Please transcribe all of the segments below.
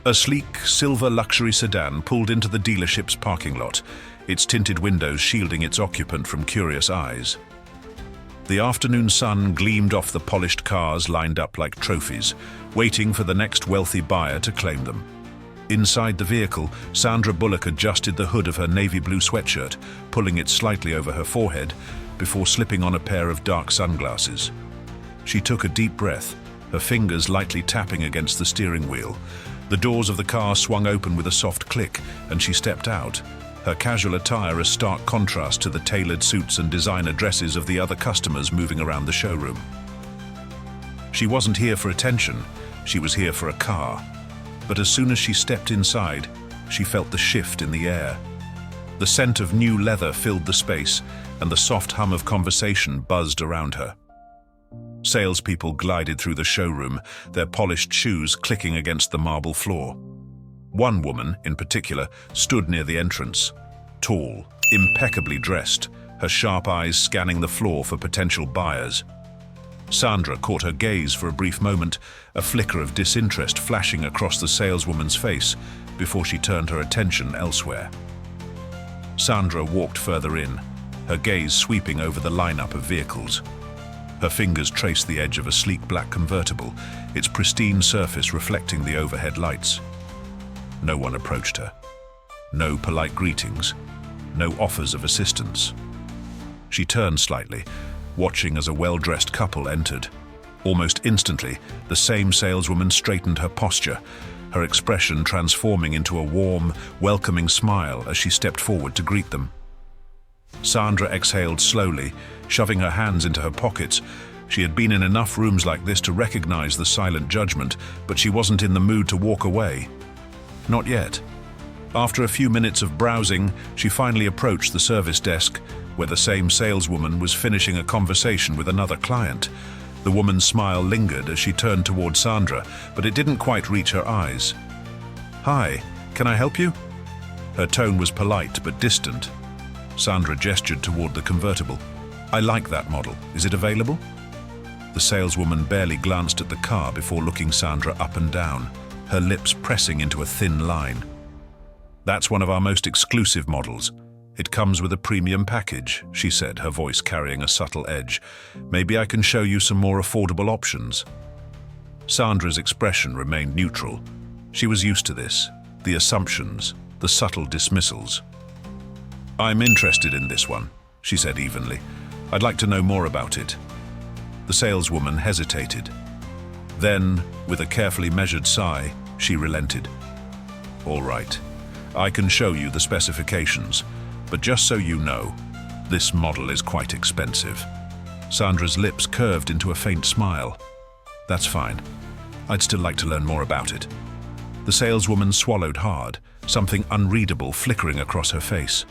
A sleek, silver luxury sedan pulled into the dealership's parking lot, its tinted windows shielding its occupant from curious eyes. The afternoon sun gleamed off the polished cars lined up like trophies, waiting for the next wealthy buyer to claim them. Inside the vehicle, Sandra Bullock adjusted the hood of her navy blue sweatshirt, pulling it slightly over her forehead, before slipping on a pair of dark sunglasses. She took a deep breath, her fingers lightly tapping against the steering wheel. The doors of the car swung open with a soft click, and she stepped out, her casual attire a stark contrast to the tailored suits and designer dresses of the other customers moving around the showroom. She wasn't here for attention, she was here for a car. But as soon as she stepped inside, she felt the shift in the air. The scent of new leather filled the space, and the soft hum of conversation buzzed around her. Salespeople glided through the showroom, their polished shoes clicking against the marble floor. One woman, in particular, stood near the entrance, tall, impeccably dressed, her sharp eyes scanning the floor for potential buyers. Sandra caught her gaze for a brief moment, a flicker of disinterest flashing across the saleswoman's face before she turned her attention elsewhere. Sandra walked further in, her gaze sweeping over the lineup of vehicles. Her fingers traced the edge of a sleek black convertible, its pristine surface reflecting the overhead lights. No one approached her. No polite greetings. No offers of assistance. She turned slightly, watching as a well-dressed couple entered. Almost instantly, the same saleswoman straightened her posture, her expression transforming into a warm, welcoming smile as she stepped forward to greet them. Sandra exhaled slowly, shoving her hands into her pockets. She had been in enough rooms like this to recognize the silent judgment, but she wasn't in the mood to walk away. Not yet. After a few minutes of browsing, she finally approached the service desk, where the same saleswoman was finishing a conversation with another client. The woman's smile lingered as she turned toward Sandra, but it didn't quite reach her eyes. "Hi, can I help you?" Her tone was polite but distant. Sandra gestured toward the convertible. "I like that model. Is it available?" The saleswoman barely glanced at the car before looking Sandra up and down, her lips pressing into a thin line. "That's one of our most exclusive models. It comes with a premium package," she said, her voice carrying a subtle edge. "Maybe I can show you some more affordable options." Sandra's expression remained neutral. She was used to this, the assumptions, the subtle dismissals. "I'm interested in this one," she said evenly. "I'd like to know more about it." The saleswoman hesitated. Then, with a carefully measured sigh, she relented. "All right, I can show you the specifications, but just so you know, this model is quite expensive." Sandra's lips curved into a faint smile. "That's fine. I'd still like to learn more about it." The saleswoman swallowed hard, something unreadable flickering across her face.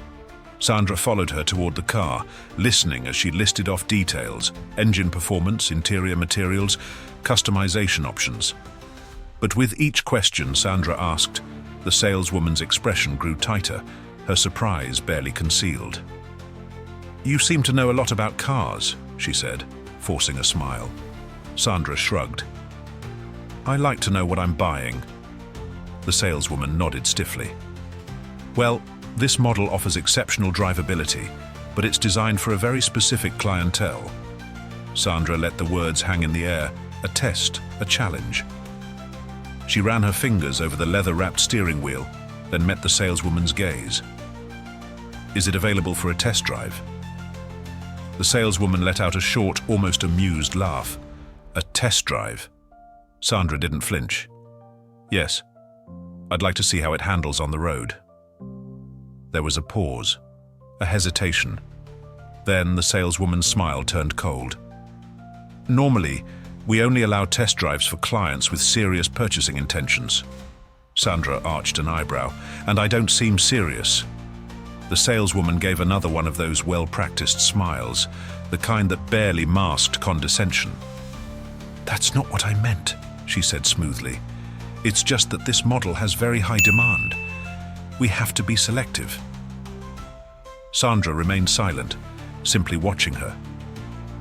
Sandra followed her toward the car, listening as she listed off details, engine performance, interior materials, customization options. But with each question Sandra asked, the saleswoman's expression grew tighter, her surprise barely concealed. "You seem to know a lot about cars," she said, forcing a smile. Sandra shrugged. "I like to know what I'm buying." The saleswoman nodded stiffly. "Well, this model offers exceptional drivability, but it's designed for a very specific clientele." Sandra let the words hang in the air, a test, a challenge. She ran her fingers over the leather-wrapped steering wheel, then met the saleswoman's gaze. "Is it available for a test drive?" The saleswoman let out a short, almost amused laugh. "A test drive?" Sandra didn't flinch. "Yes. I'd like to see how it handles on the road." There was a pause, a hesitation. Then the saleswoman's smile turned cold. "Normally, we only allow test drives for clients with serious purchasing intentions." Sandra arched an eyebrow. "And I don't seem serious." The saleswoman gave another one of those well-practiced smiles, the kind that barely masked condescension. "That's not what I meant," she said smoothly. "It's just that this model has very high demand. We have to be selective." Sandra remained silent, simply watching her.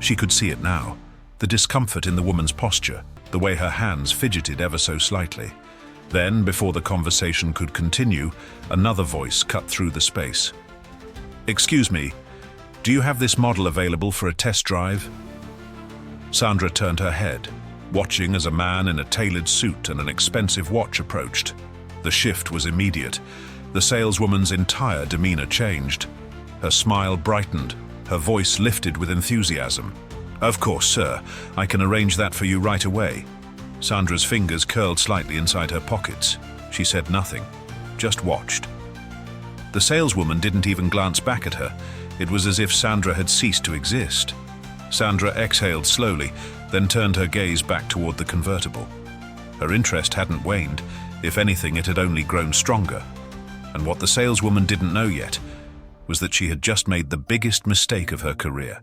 She could see it now, the discomfort in the woman's posture, the way her hands fidgeted ever so slightly. Then, before the conversation could continue, another voice cut through the space. "Excuse me, do you have this model available for a test drive?" Sandra turned her head, watching as a man in a tailored suit and an expensive watch approached. The shift was immediate. The saleswoman's entire demeanor changed. Her smile brightened, her voice lifted with enthusiasm. "Of course, sir. I can arrange that for you right away." Sandra's fingers curled slightly inside her pockets. She said nothing, just watched. The saleswoman didn't even glance back at her. It was as if Sandra had ceased to exist. Sandra exhaled slowly, then turned her gaze back toward the convertible. Her interest hadn't waned. If anything, it had only grown stronger. And what the saleswoman didn't know yet was that she had just made the biggest mistake of her career.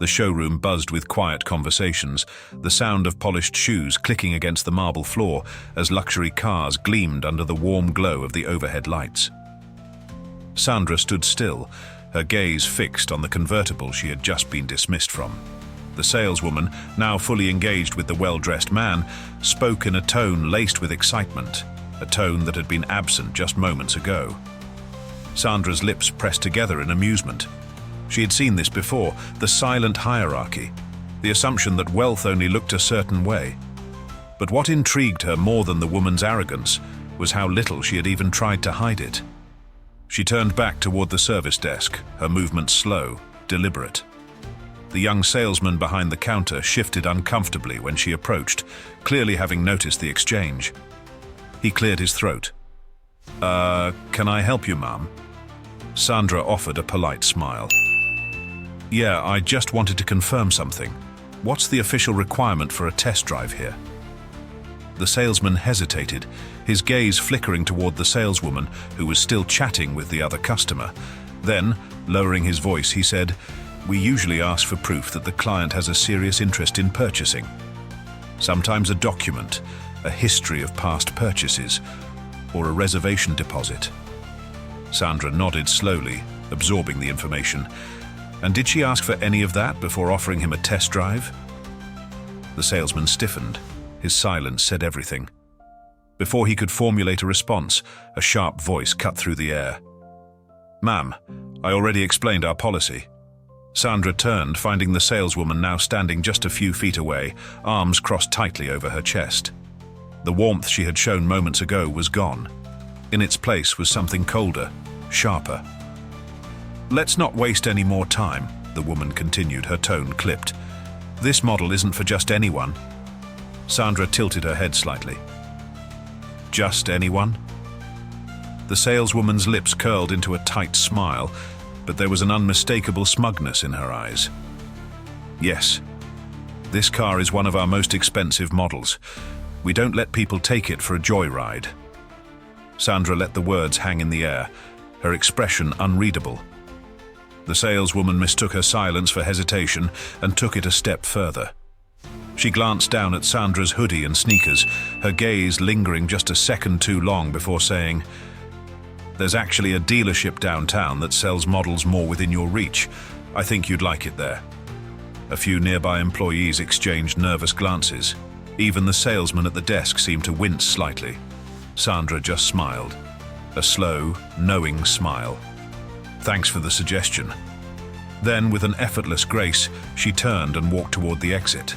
The showroom buzzed with quiet conversations, the sound of polished shoes clicking against the marble floor as luxury cars gleamed under the warm glow of the overhead lights. Sandra stood still, her gaze fixed on the convertible she had just been dismissed from. The saleswoman, now fully engaged with the well-dressed man, spoke in a tone laced with excitement, a tone that had been absent just moments ago. Sandra's lips pressed together in amusement. She had seen this before, the silent hierarchy, the assumption that wealth only looked a certain way. But what intrigued her more than the woman's arrogance was how little she had even tried to hide it. She turned back toward the service desk, her movements slow, deliberate. The young salesman behind the counter shifted uncomfortably when she approached, clearly having noticed the exchange. He cleared his throat. Can I help you, ma'am?" Sandra offered a polite smile. "Yeah, I just wanted to confirm something. What's the official requirement for a test drive here?" The salesman hesitated, his gaze flickering toward the saleswoman, who was still chatting with the other customer. Then, lowering his voice, he said, "We usually ask for proof that the client has a serious interest in purchasing. Sometimes a document, a history of past purchases, or a reservation deposit." Sandra nodded slowly, absorbing the information. "And did she ask for any of that before offering him a test drive?" The salesman stiffened. His silence said everything. Before he could formulate a response, a sharp voice cut through the air. "Ma'am, I already explained our policy." Sandra turned, finding the saleswoman now standing just a few feet away, arms crossed tightly over her chest. The warmth she had shown moments ago was gone. In its place was something colder, sharper. "Let's not waste any more time," the woman continued, her tone clipped. "This model isn't for just anyone." Sandra tilted her head slightly. "Just anyone?" The saleswoman's lips curled into a tight smile, but there was an unmistakable smugness in her eyes. "Yes. This car is one of our most expensive models. We don't let people take it for a joyride." Sandra let the words hang in the air, her expression unreadable. The saleswoman mistook her silence for hesitation and took it a step further. She glanced down at Sandra's hoodie and sneakers, her gaze lingering just a second too long before saying, "There's actually a dealership downtown that sells models more within your reach. I think you'd like it there." A few nearby employees exchanged nervous glances. Even the salesman at the desk seemed to wince slightly. Sandra just smiled, a slow, knowing smile. "Thanks for the suggestion." Then, with an effortless grace, she turned and walked toward the exit.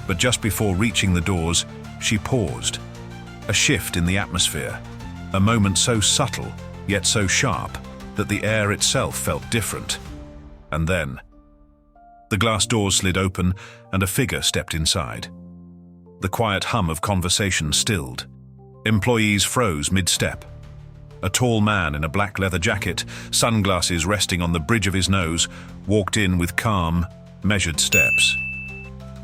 But just before reaching the doors, she paused. A shift in the atmosphere, a moment so subtle, yet so sharp, that the air itself felt different. And then, the glass doors slid open and a figure stepped inside. The quiet hum of conversation stilled. Employees froze mid-step. A tall man in a black leather jacket, sunglasses resting on the bridge of his nose, walked in with calm, measured steps.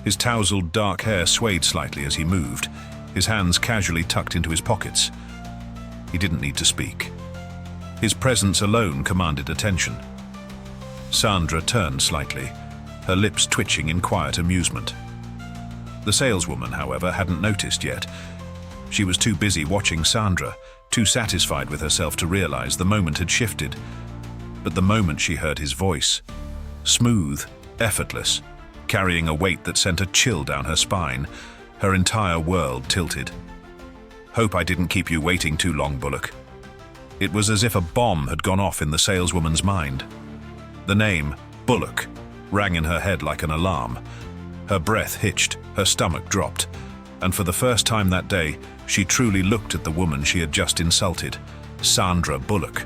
His tousled dark hair swayed slightly as he moved, his hands casually tucked into his pockets. He didn't need to speak. His presence alone commanded attention. Sandra turned slightly, her lips twitching in quiet amusement. The saleswoman, however, hadn't noticed yet. She was too busy watching Sandra, too satisfied with herself to realize the moment had shifted. But the moment she heard his voice, smooth, effortless, carrying a weight that sent a chill down her spine, her entire world tilted. Hope I didn't keep you waiting too long, Bullock. It was as if a bomb had gone off in the saleswoman's mind. The name, Bullock, rang in her head like an alarm. Her breath hitched, her stomach dropped, and for the first time that day, she truly looked at the woman she had just insulted, Sandra Bullock.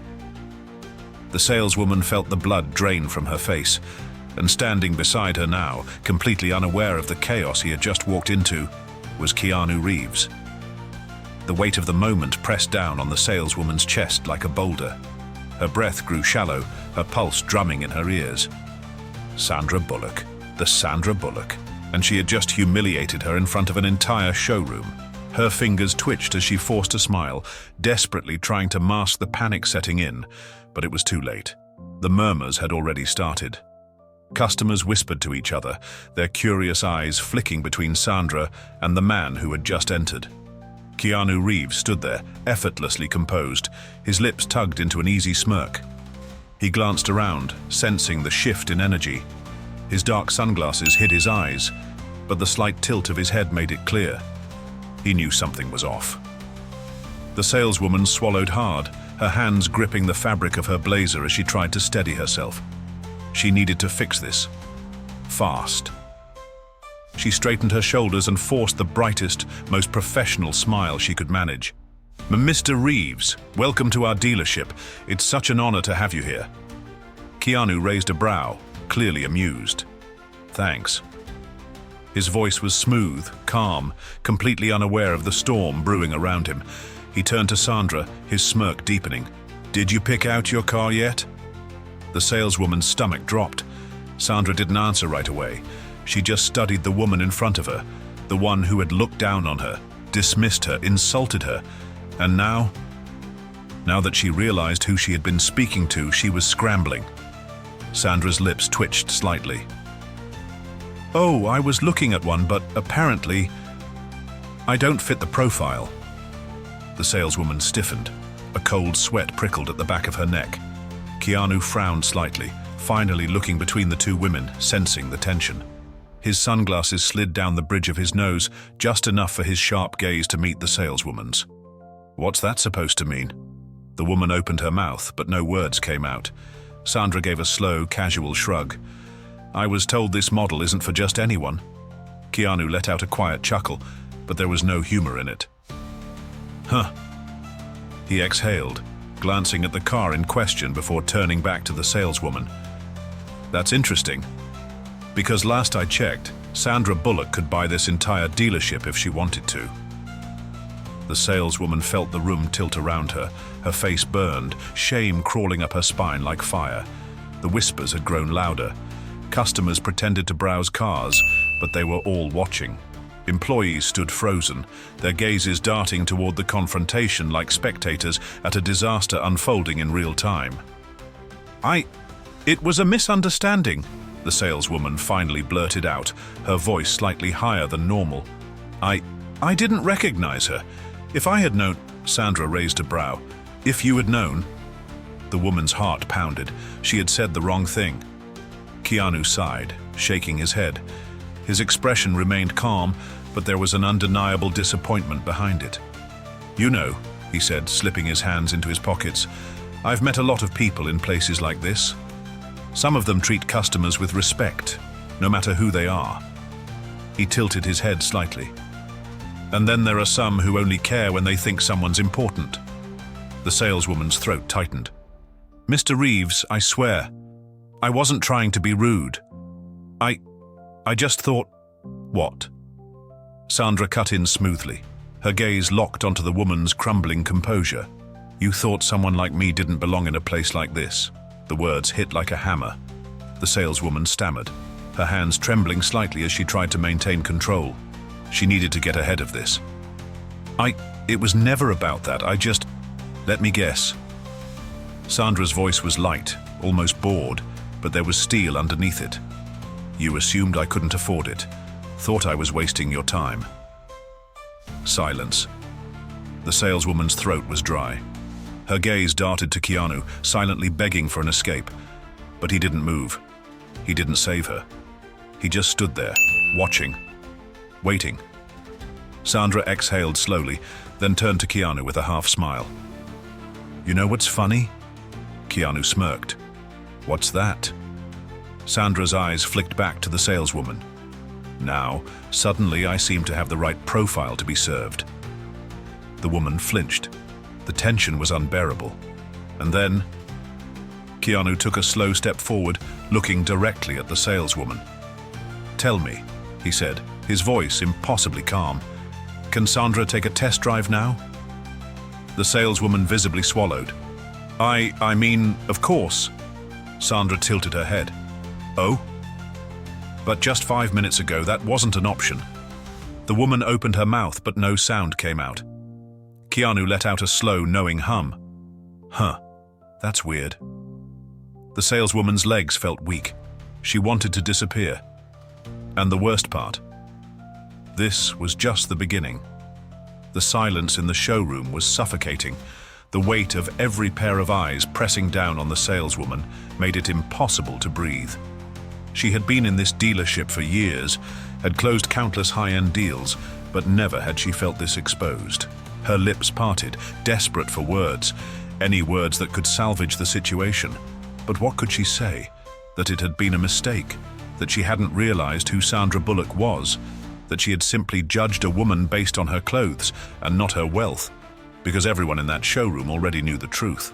The saleswoman felt the blood drain from her face, and standing beside her now, completely unaware of the chaos he had just walked into, was Keanu Reeves. The weight of the moment pressed down on the saleswoman's chest like a boulder. Her breath grew shallow, her pulse drumming in her ears. Sandra Bullock, the Sandra Bullock, and she had just humiliated her in front of an entire showroom. Her fingers twitched as she forced a smile, desperately trying to mask the panic setting in, but it was too late. The murmurs had already started. Customers whispered to each other, their curious eyes flicking between Sandra and the man who had just entered. Keanu Reeves stood there, effortlessly composed, his lips tugged into an easy smirk. He glanced around, sensing the shift in energy. His dark sunglasses hid his eyes, but the slight tilt of his head made it clear. He knew something was off. The saleswoman swallowed hard, her hands gripping the fabric of her blazer as she tried to steady herself. She needed to fix this. Fast. She straightened her shoulders and forced the brightest, most professional smile she could manage. "Mr. Reeves, welcome to our dealership. It's such an honor to have you here." Keanu raised a brow, clearly amused. "Thanks." His voice was smooth, calm, completely unaware of the storm brewing around him. He turned to Sandra, his smirk deepening. "Did you pick out your car yet?" The saleswoman's stomach dropped. Sandra didn't answer right away. She just studied the woman in front of her, the one who had looked down on her, dismissed her, insulted her. And now that she realized who she had been speaking to, she was scrambling. Sandra's lips twitched slightly. "Oh, I was looking at one, but apparently I don't fit the profile." The saleswoman stiffened. A cold sweat prickled at the back of her neck. Keanu frowned slightly, finally looking between the two women, sensing the tension. His sunglasses slid down the bridge of his nose, just enough for his sharp gaze to meet the saleswoman's. "What's that supposed to mean?" The woman opened her mouth, but no words came out. Sandra gave a slow, casual shrug. "I was told this model isn't for just anyone." Keanu let out a quiet chuckle, but there was no humor in it. "Huh." He exhaled, glancing at the car in question before turning back to the saleswoman. "That's interesting. Because last I checked, Sandra Bullock could buy this entire dealership if she wanted to." The saleswoman felt the room tilt around her. Her face burned, shame crawling up her spine like fire. The whispers had grown louder. Customers pretended to browse cars, but they were all watching. Employees stood frozen, their gazes darting toward the confrontation like spectators at a disaster unfolding in real time. It was a misunderstanding," the saleswoman finally blurted out, her voice slightly higher than normal. I didn't recognize her. If I had known..." Sandra raised a brow. "If you had known..." The woman's heart pounded. She had said the wrong thing. Keanu sighed, shaking his head. His expression remained calm, but there was an undeniable disappointment behind it. "You know," he said, slipping his hands into his pockets, "I've met a lot of people in places like this. Some of them treat customers with respect, no matter who they are." He tilted his head slightly. "And then there are some who only care when they think someone's important." The saleswoman's throat tightened. "Mr. Reeves, I swear, I wasn't trying to be rude. I just thought..." "What?" Sandra cut in smoothly, her gaze locked onto the woman's crumbling composure. "You thought someone like me didn't belong in a place like this." The words hit like a hammer. The saleswoman stammered, her hands trembling slightly as she tried to maintain control. She needed to get ahead of this. It was never about that. Let me guess." Sandra's voice was light, almost bored, but there was steel underneath it. "You assumed I couldn't afford it. Thought I was wasting your time." Silence. The saleswoman's throat was dry. Her gaze darted to Keanu, silently begging for an escape. But he didn't move. He didn't save her. He just stood there, watching, waiting. Sandra exhaled slowly, then turned to Keanu with a half smile. "You know what's funny?" Keanu smirked. "What's that?" Sandra's eyes flicked back to the saleswoman. Now, suddenly I seem to have the right profile to be served. The woman flinched. The tension was unbearable. And then, Keanu took a slow step forward, looking directly at the saleswoman. "Tell me," he said, his voice impossibly calm, "can Sandra take a test drive now?" The saleswoman visibly swallowed. I mean, of course." Sandra tilted her head. "Oh? But just 5 minutes ago, that wasn't an option." The woman opened her mouth, but no sound came out. Keanu let out a slow, knowing hum. "Huh, that's weird." The saleswoman's legs felt weak. She wanted to disappear. And the worst part, this was just the beginning. The silence in the showroom was suffocating. The weight of every pair of eyes pressing down on the saleswoman made it impossible to breathe. She had been in this dealership for years, had closed countless high-end deals, but never had she felt this exposed. Her lips parted, desperate for words, any words that could salvage the situation. But what could she say? That it had been a mistake, that she hadn't realized who Sandra Bullock was, that she had simply judged a woman based on her clothes and not her wealth, because everyone in that showroom already knew the truth.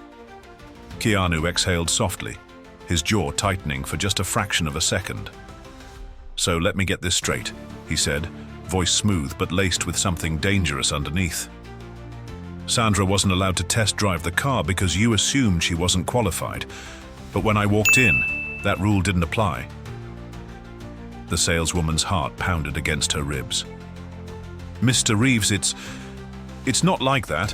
Keanu exhaled softly, his jaw tightening for just a fraction of a second. "So let me get this straight," he said, voice smooth but laced with something dangerous underneath. "Sandra wasn't allowed to test drive the car because you assumed she wasn't qualified. But when I walked in, that rule didn't apply." The saleswoman's heart pounded against her ribs. "Mr. Reeves, it's not like that."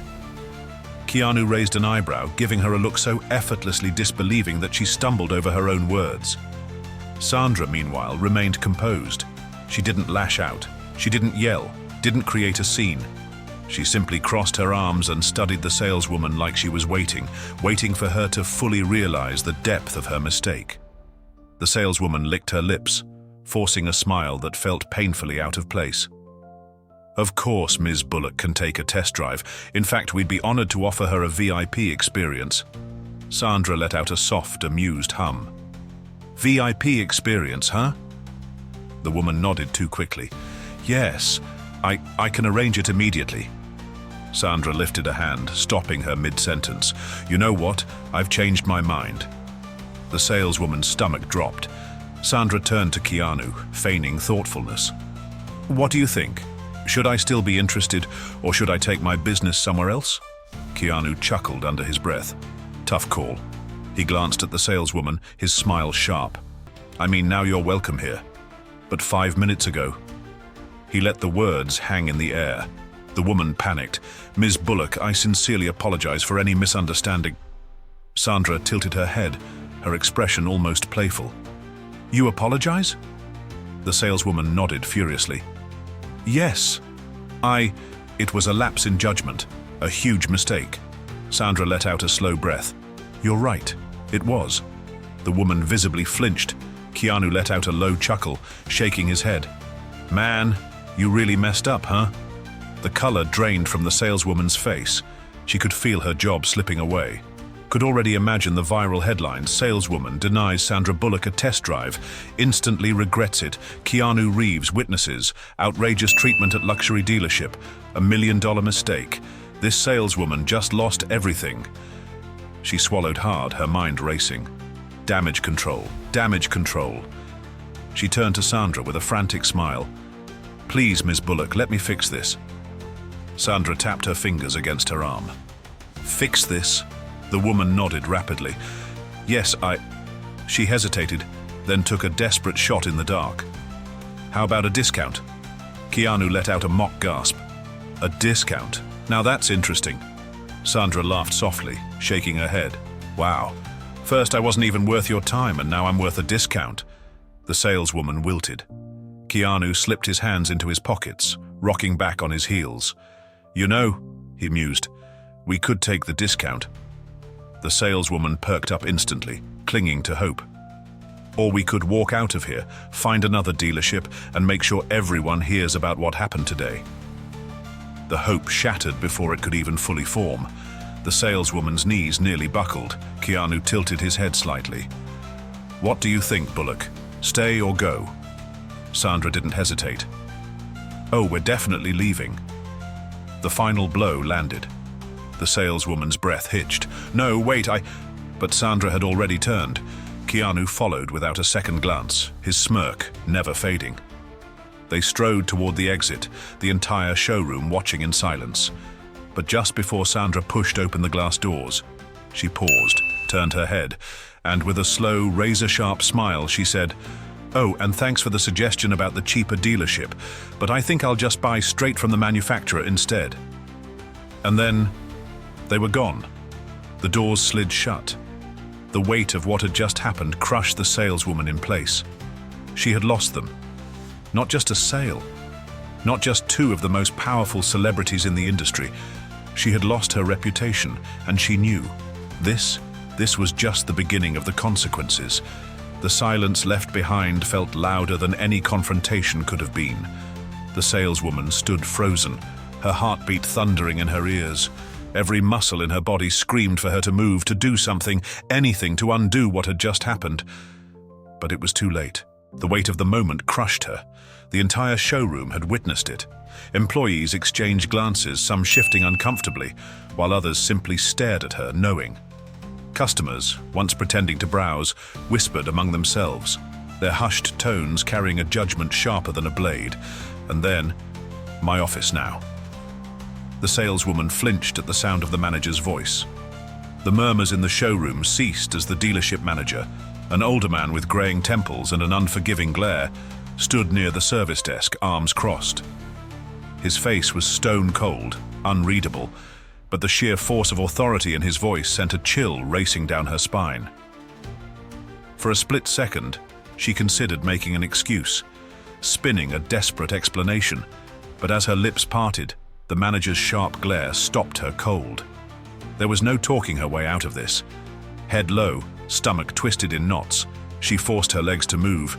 Keanu raised an eyebrow, giving her a look so effortlessly disbelieving that she stumbled over her own words. Sandra, meanwhile, remained composed. She didn't lash out. She didn't yell, didn't create a scene. She simply crossed her arms and studied the saleswoman like she was waiting for her to fully realize the depth of her mistake. The saleswoman licked her lips, forcing a smile that felt painfully out of place. "Of course Ms. Bullock can take a test drive. In fact, we'd be honored to offer her a VIP experience." Sandra let out a soft, amused hum. "VIP experience, huh?" The woman nodded too quickly. "Yes, I can arrange it immediately." Sandra lifted a hand, stopping her mid-sentence. "You know what? I've changed my mind." The saleswoman's stomach dropped. Sandra turned to Keanu, feigning thoughtfulness. "What do you think? Should I still be interested, or should I take my business somewhere else?" Keanu chuckled under his breath. "Tough call." He glanced at the saleswoman, his smile sharp. "I mean, now you're welcome here. But 5 minutes ago..." He let the words hang in the air. The woman panicked. "Ms. Bullock, I sincerely apologize for any misunderstanding." Sandra tilted her head, her expression almost playful. "You apologize?" The saleswoman nodded furiously. "Yes. It was a lapse in judgment, a huge mistake." Sandra let out a slow breath. "You're right, it was." The woman visibly flinched. Keanu let out a low chuckle, shaking his head. "Man, you really messed up, huh?" The color drained from the saleswoman's face. She could feel her job slipping away. Could already imagine the viral headlines: "Saleswoman denies Sandra Bullock a test drive, instantly regrets it, Keanu Reeves witnesses, outrageous treatment at luxury dealership, $1 million mistake, this saleswoman just lost everything." She swallowed hard, her mind racing. Damage control, damage control. She turned to Sandra with a frantic smile. "Please, Ms. Bullock, let me fix this." Sandra tapped her fingers against her arm. "Fix this?" The woman nodded rapidly. "Yes, She hesitated, then took a desperate shot in the dark. "How about a discount?" Keanu let out a mock gasp. "A discount? Now that's interesting." Sandra laughed softly, shaking her head. "Wow. First I wasn't even worth your time, and now I'm worth a discount." The saleswoman wilted. Keanu slipped his hands into his pockets, rocking back on his heels. "You know," he mused, "we could take the discount." The saleswoman perked up instantly, clinging to hope. "Or we could walk out of here, find another dealership, and make sure everyone hears about what happened today." The hope shattered before it could even fully form. The saleswoman's knees nearly buckled. Keanu tilted his head slightly. "What do you think, Bullock? Stay or go?" Sandra didn't hesitate. "Oh, we're definitely leaving." The final blow landed. The saleswoman's breath hitched. "No, wait, But Sandra had already turned. Keanu followed without a second glance, his smirk never fading. They strode toward the exit, the entire showroom watching in silence. But just before Sandra pushed open the glass doors, she paused, turned her head, and with a slow, razor-sharp smile, she said, "Oh, and thanks for the suggestion about the cheaper dealership, but I think I'll just buy straight from the manufacturer instead." And then they were gone. The doors slid shut. The weight of what had just happened crushed the saleswoman in place. She had lost them. Not just a sale, not just two of the most powerful celebrities in the industry. She had lost her reputation, and she knew. This was just the beginning of the consequences. The silence left behind felt louder than any confrontation could have been. The saleswoman stood frozen, her heartbeat thundering in her ears. Every muscle in her body screamed for her to move, to do something, anything to undo what had just happened. But it was too late. The weight of the moment crushed her. The entire showroom had witnessed it. Employees exchanged glances, some shifting uncomfortably, while others simply stared at her, knowing. Customers, once pretending to browse, whispered among themselves, their hushed tones carrying a judgment sharper than a blade. And then, "My office now." The saleswoman flinched at the sound of the manager's voice. The murmurs in the showroom ceased as the dealership manager, an older man with graying temples and an unforgiving glare, stood near the service desk, arms crossed. His face was stone cold, unreadable, but the sheer force of authority in his voice sent a chill racing down her spine. For a split second, she considered making an excuse, spinning a desperate explanation, but as her lips parted, the manager's sharp glare stopped her cold. There was no talking her way out of this. Head low, stomach twisted in knots, she forced her legs to move.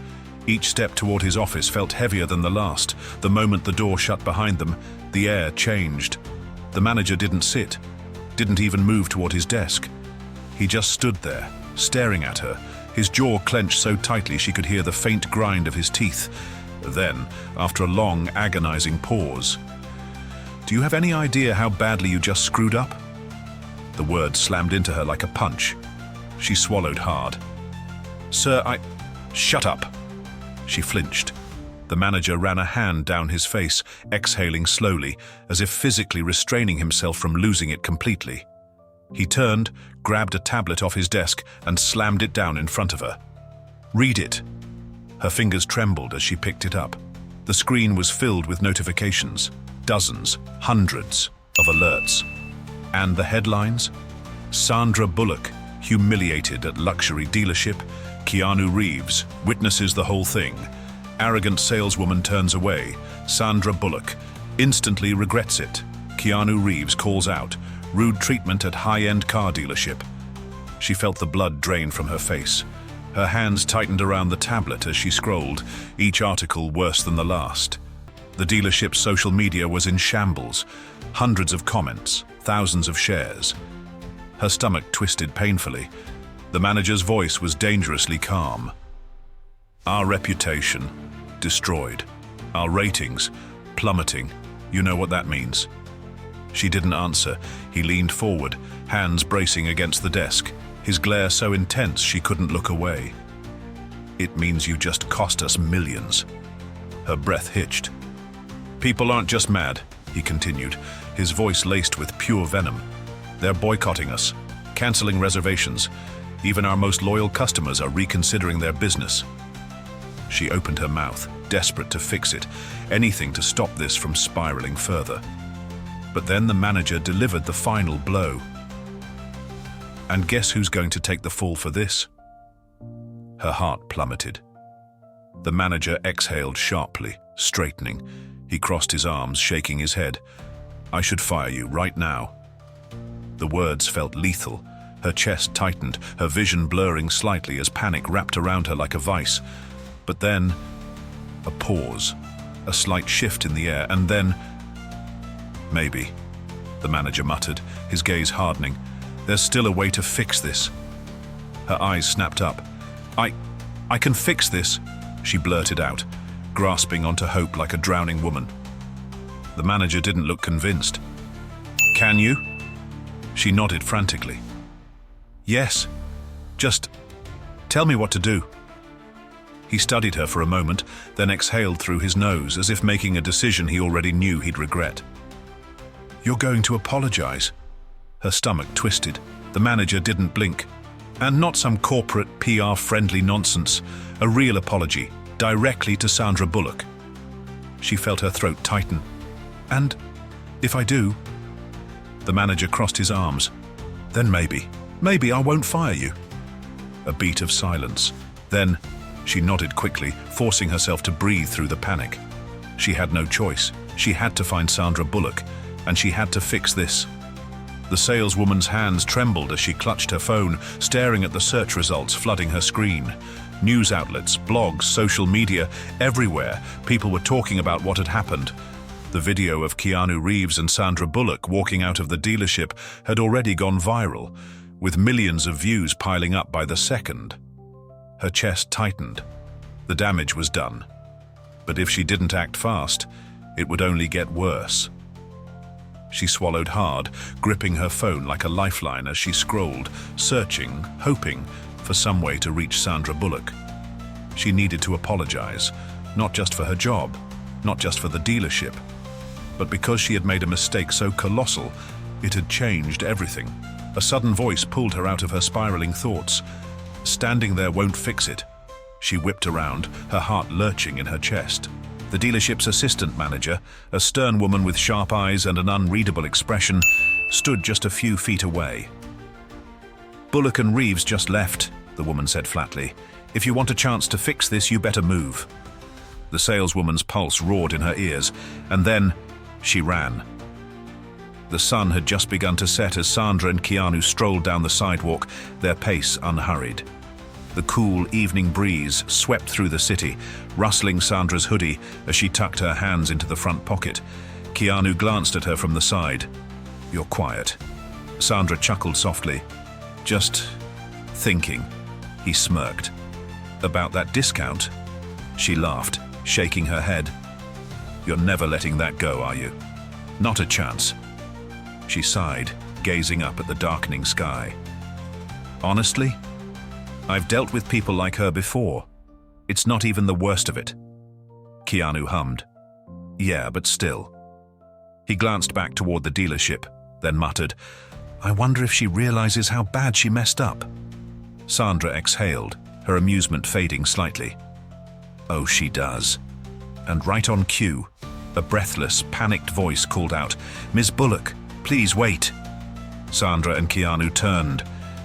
Each step toward his office felt heavier than the last. The moment the door shut behind them, the air changed. The manager didn't sit, didn't even move toward his desk. He just stood there, staring at her, his jaw clenched so tightly she could hear the faint grind of his teeth. Then, after a long, agonizing pause, "Do you have any idea how badly you just screwed up?" The word slammed into her like a punch. She swallowed hard. "Sir, Shut up." She flinched. The manager ran a hand down his face, exhaling slowly, as if physically restraining himself from losing it completely. He turned, grabbed a tablet off his desk, and slammed it down in front of her. "Read it." Her fingers trembled as she picked it up. The screen was filled with notifications. Dozens, hundreds of alerts. And the headlines? Sandra Bullock, humiliated at luxury dealership. Keanu Reeves witnesses the whole thing. Arrogant saleswoman turns away. Sandra Bullock instantly regrets it. Keanu Reeves calls out. Rude treatment at high-end car dealership. She felt the blood drain from her face. Her hands tightened around the tablet as she scrolled, each article worse than the last. The dealership's social media was in shambles. Hundreds of comments, thousands of shares. Her stomach twisted painfully. The manager's voice was dangerously calm. "Our reputation, destroyed. Our ratings, plummeting. You know what that means." She didn't answer. He leaned forward, hands bracing against the desk, his glare so intense she couldn't look away. "It means you just cost us millions." Her breath hitched. "People aren't just mad," he continued, his voice laced with pure venom. "They're boycotting us, canceling reservations. Even our most loyal customers are reconsidering their business." She opened her mouth, desperate to fix it, anything to stop this from spiraling further. But then the manager delivered the final blow. And guess who's going to take the fall for this? Her heart plummeted. The manager exhaled sharply, straightening. He crossed his arms, shaking his head. "I should fire you right now." The words felt lethal. Her chest tightened, her vision blurring slightly as panic wrapped around her like a vice. But then, a pause, a slight shift in the air, and then, Maybe, the manager muttered, his gaze hardening. There's still a way to fix this. Her eyes snapped up. I can fix this, she blurted out, grasping onto hope like a drowning woman. The manager didn't look convinced. Can you? She nodded frantically. Yes, just tell me what to do. He studied her for a moment, then exhaled through his nose as if making a decision he already knew he'd regret. You're going to apologize. Her stomach twisted. The manager didn't blink. And not some corporate PR-friendly nonsense, a real apology, directly to Sandra Bullock. She felt her throat tighten. And if I do? The manager crossed his arms. Then maybe I won't fire you. A beat of silence. Then she nodded quickly, forcing herself to breathe through the panic. She had no choice. She had to find Sandra Bullock, and she had to fix this. The saleswoman's hands trembled as she clutched her phone, staring at the search results flooding her screen. News outlets, blogs, social media, everywhere, people were talking about what had happened. The video of Keanu Reeves and Sandra Bullock walking out of the dealership had already gone viral, with millions of views piling up by the second. Her chest tightened. The damage was done. But if she didn't act fast, it would only get worse. She swallowed hard, gripping her phone like a lifeline as she scrolled, searching, hoping for some way to reach Sandra Bullock. She needed to apologize, not just for her job, not just for the dealership, but because she had made a mistake so colossal, it had changed everything. A sudden voice pulled her out of her spiraling thoughts. Standing there won't fix it. She whipped around, her heart lurching in her chest. The dealership's assistant manager, a stern woman with sharp eyes and an unreadable expression, stood just a few feet away. Bullock and Reeves just left, the woman said flatly. If you want a chance to fix this, you better move. The saleswoman's pulse roared in her ears, and then she ran. The sun had just begun to set as Sandra and Keanu strolled down the sidewalk, their pace unhurried. The cool evening breeze swept through the city, rustling Sandra's hoodie as she tucked her hands into the front pocket. Keanu glanced at her from the side. You're quiet. Sandra chuckled softly. Just thinking, he smirked. About that discount? She laughed, shaking her head. You're never letting that go, are you? Not a chance. She sighed, gazing up at the darkening sky. Honestly, I've dealt with people like her before. It's not even the worst of it. Keanu hummed. Yeah, but still. He glanced back toward the dealership, then muttered, I wonder if she realizes how bad she messed up. Sandra exhaled, her amusement fading slightly. Oh, she does. And right on cue, a breathless, panicked voice called out, Ms. Bullock, please wait. Sandra and Keanu turned.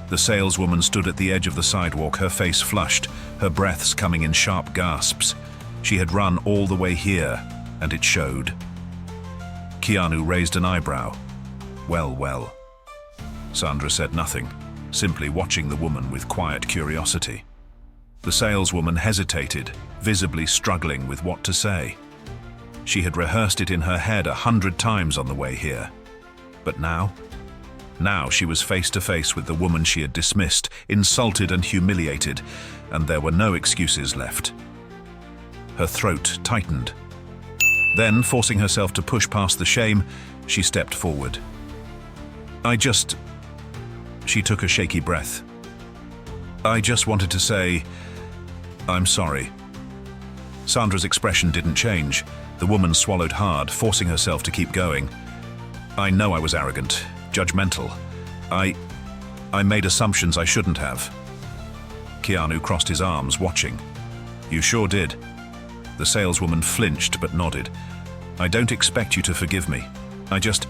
The saleswoman stood at the edge of the sidewalk, her face flushed, her breaths coming in sharp gasps. She had run all the way here, and it showed. Keanu raised an eyebrow. Well. Sandra said nothing, simply watching the woman with quiet curiosity. The saleswoman hesitated, visibly struggling with what to say. She had rehearsed it in her head 100 times on the way here. But now she was face to face with the woman she had dismissed, insulted and humiliated, and there were no excuses left. Her throat tightened. Then, forcing herself to push past the shame, she stepped forward. She took a shaky breath. I just wanted to say, I'm sorry. Sandra's expression didn't change. The woman swallowed hard, forcing herself to keep going. I know I was arrogant, judgmental. I made assumptions I shouldn't have. Keanu crossed his arms, watching. You sure did. The saleswoman flinched but nodded. I don't expect you to forgive me. I just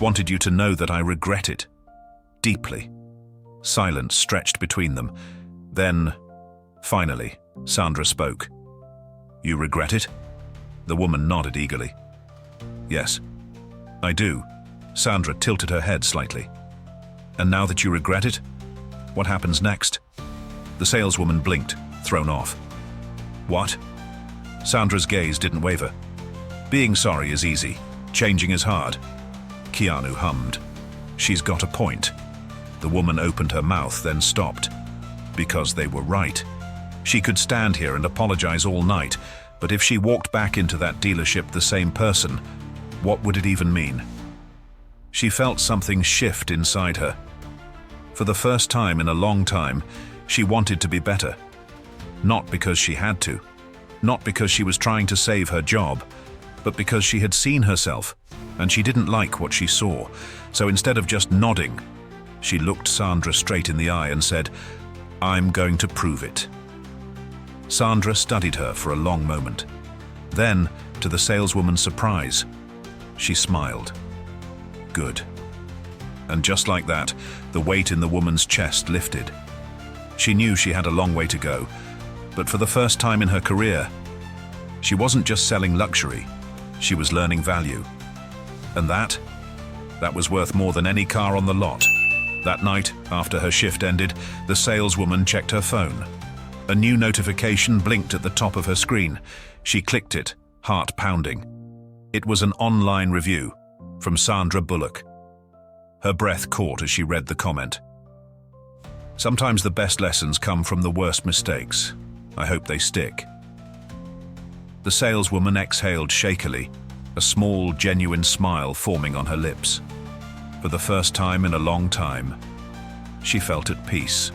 wanted you to know that I regret it. Deeply. Silence stretched between them. Then, finally, Sandra spoke. You regret it? The woman nodded eagerly. Yes, I do. Sandra tilted her head slightly. And now that you regret it, what happens next? The saleswoman blinked, thrown off. What? Sandra's gaze didn't waver. Being sorry is easy. changing is hard. Keanu hummed. She's got a point. The woman opened her mouth, then stopped. Because they were right. She could stand here and apologize all night, but if she walked back into that dealership the same person, what would it even mean? She felt something shift inside her. For the first time in a long time, she wanted to be better. Not because she had to, not because she was trying to save her job, but because she had seen herself, and she didn't like what she saw. So instead of just nodding, she looked Sandra straight in the eye and said, "I'm going to prove it." Sandra studied her for a long moment. Then, to the saleswoman's surprise, she smiled. Good. And just like that, the weight in the woman's chest lifted. She knew she had a long way to go, but for the first time in her career, she wasn't just selling luxury, she was learning value. And that was worth more than any car on the lot. That night, after her shift ended, the saleswoman checked her phone. A new notification blinked at the top of her screen. She clicked it, heart pounding. It was an online review from Sandra Bullock. Her breath caught as she read the comment. "Sometimes the best lessons come from the worst mistakes. I hope they stick." The saleswoman exhaled shakily, a small, genuine smile forming on her lips. For the first time in a long time, she felt at peace.